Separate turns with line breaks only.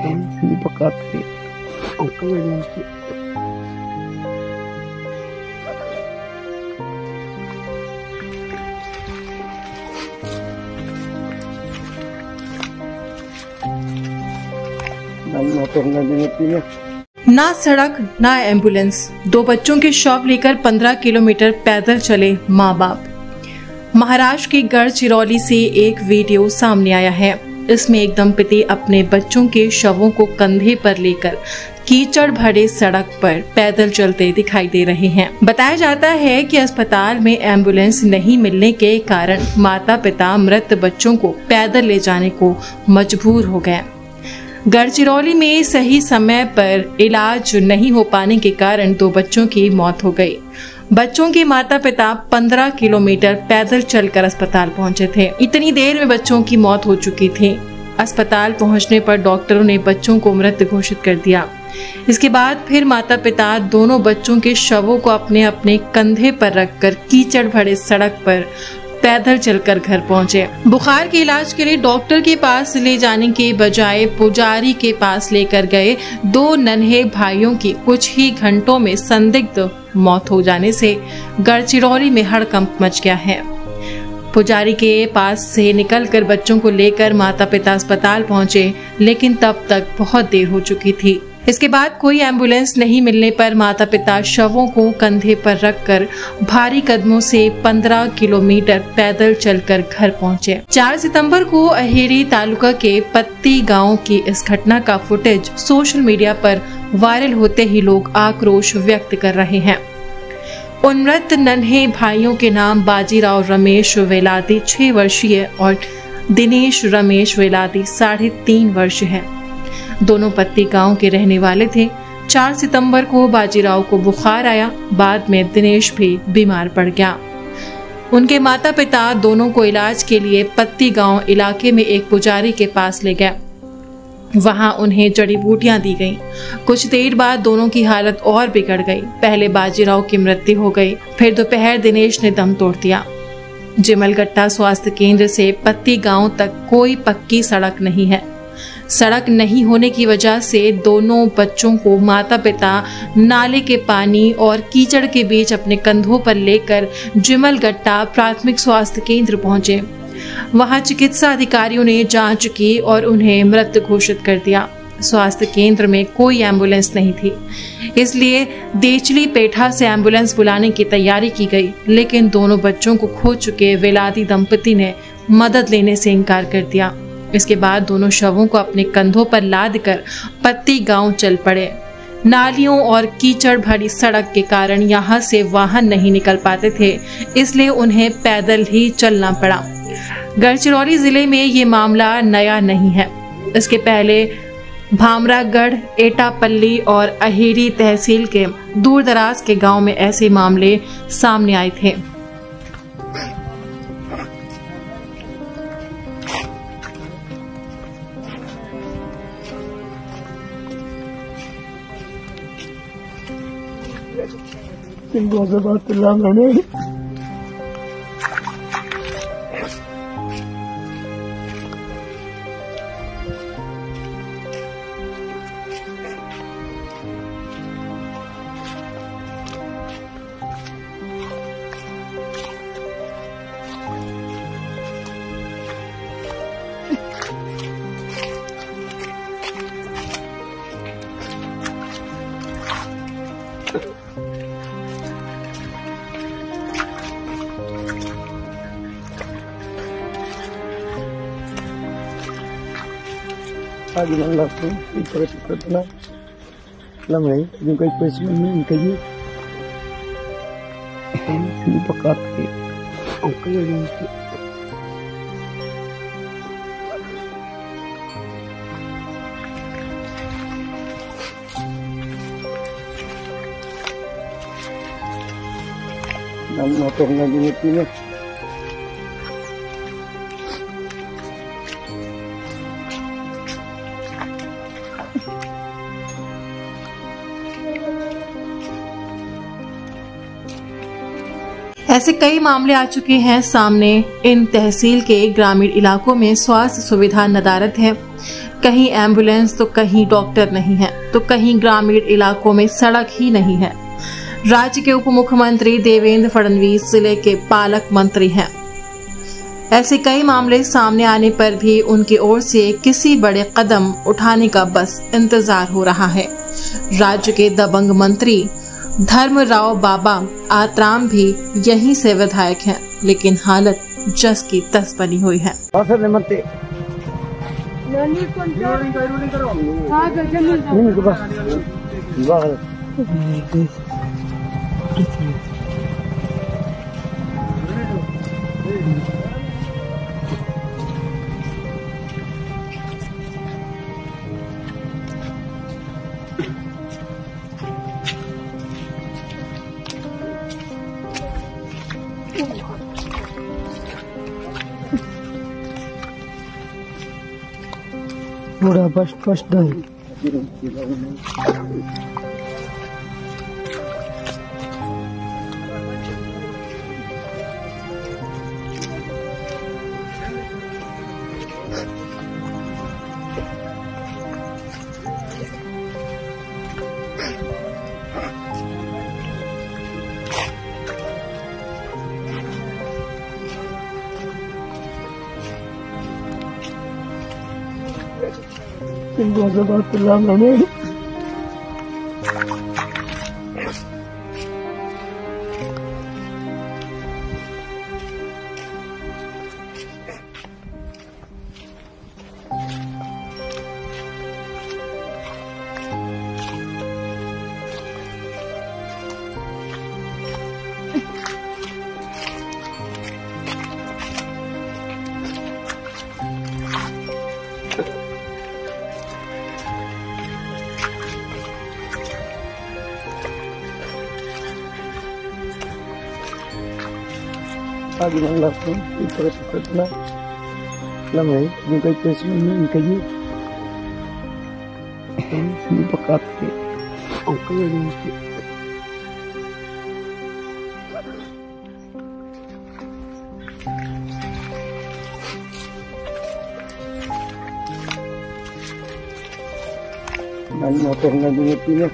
Hindi pa kati. Ang kawin mo.
ना सड़क ना एम्बुलेंस, दो बच्चों के शव लेकर 15 किलोमीटर पैदल चले माँ बाप। महाराष्ट्र के गढ़चिरौली से एक वीडियो सामने आया है। इसमें एक दंपति अपने बच्चों के शवों को कंधे पर लेकर कीचड़ भरे सड़क पर पैदल चलते दिखाई दे रहे हैं। बताया जाता है कि अस्पताल में एम्बुलेंस नहीं मिलने के कारण माता पिता मृत बच्चों को पैदल ले जाने को मजबूर हो गए। गढ़चिरौली में सही समय पर इलाज नहीं हो पाने के कारण दो बच्चों की मौत हो गई। बच्चों के माता पिता 15 किलोमीटर पैदल चलकर अस्पताल पहुंचे थे। इतनी देर में बच्चों की मौत हो चुकी थी। अस्पताल पहुंचने पर डॉक्टरों ने बच्चों को मृत घोषित कर दिया। इसके बाद फिर माता पिता दोनों बच्चों के शवों को अपने अपने कंधे पर रखकर कीचड़ भरे सड़क पर पैदल चलकर घर पहुंचे। बुखार के इलाज के लिए डॉक्टर के पास ले जाने के बजाय पुजारी के पास लेकर गए दो नन्हे भाइयों की कुछ ही घंटों में संदिग्ध मौत हो जाने से गढ़चिरौली में हड़कंप मच गया है। पुजारी के पास से निकलकर बच्चों को लेकर माता पिता अस्पताल पहुंचे, लेकिन तब तक बहुत देर हो चुकी थी। इसके बाद कोई एम्बुलेंस नहीं मिलने पर माता पिता शवों को कंधे पर रखकर भारी कदमों से 15 किलोमीटर पैदल चलकर घर पहुंचे। 4 सितंबर को अहेरी तालुका के पत्ती गांव की इस घटना का फुटेज सोशल मीडिया पर वायरल होते ही लोग आक्रोश व्यक्त कर रहे हैं। उन मृत नन्हे भाइयों के नाम बाजीराव रमेश वेलादी 6 वर्षीय और दिनेश रमेश वेलादी 3.5 वर्ष है। दोनों पत्ती गांव के रहने वाले थे। 4 सितंबर को बाजीराव को बुखार आया, बाद में दिनेश भी बीमार पड़ गया। उनके माता पिता दोनों को इलाज के लिए पत्ती गांव इलाके में एक पुजारी के पास ले गए। वहां उन्हें जड़ी बूटियां दी गईं। कुछ देर बाद दोनों की हालत और बिगड़ गई। पहले बाजीराव की मृत्यु हो गई, फिर दोपहर दिनेश ने दम तोड़ दिया। जिमलगट्टा स्वास्थ्य केंद्र से पत्ती गांव तक कोई पक्की सड़क नहीं है। सड़क नहीं होने की वजह से दोनों बच्चों को माता पिता नाले के पानी और कीचड़ के बीच अपने कंधों पर लेकर जिमलगट्टा प्राथमिक स्वास्थ्य केंद्र पहुंचे। वहां चिकित्सा अधिकारियों ने जांच की और उन्हें मृत घोषित कर दिया। स्वास्थ्य केंद्र में कोई एम्बुलेंस नहीं थी, इसलिए देचली पेठा से एम्बुलेंस बुलाने की तैयारी की गई, लेकिन दोनों बच्चों को खो चुके वेलादी दंपति ने मदद लेने से इनकार कर दिया। इसके बाद दोनों शवों को अपने कंधों पर लादकर पत्ती गांव चल पड़े। नालियों और कीचड़ भरी सड़क के कारण यहां से वाहन नहीं निकल पाते थे, इसलिए उन्हें पैदल ही चलना पड़ा। गढ़चिरौली जिले में ये मामला नया नहीं है। इसके पहले भामरागढ़, एटापल्ली और अहेरी तहसील के दूर दराज के गांव में ऐसे मामले सामने आए थे।
Lagi lang lahat ito na. Alam mo yung kay President mo kayo. Hindi pa kati. Ang kawin mo. Ang motor na ginit niya.
ऐसे कई मामले आ चुके हैं सामने। इन तहसील के ग्रामीण इलाकों में स्वास्थ्य सुविधा नदारद है। कहीं एम्बुलेंस तो कहीं डॉक्टर नहीं है, तो कहीं ग्रामीण इलाकों में सड़क ही नहीं है। राज्य के उप मुख्यमंत्री देवेंद्र फडणवीस जिले के पालक मंत्री हैं। ऐसे कई मामले सामने आने पर भी उनकी ओर से किसी बड़े कदम उठाने का बस इंतजार हो रहा है। राज्य के दबंग मंत्री धर्मराव बाबा आत्राम भी यहीं से विधायक हैं, लेकिन हालत जस की तस बनी हुई है।
थोड़ा फर्स्ट है। Pagi malam pun kita terkena lama ni kai pesmi ni kai ni pakat ke okay ni motor na dinit ni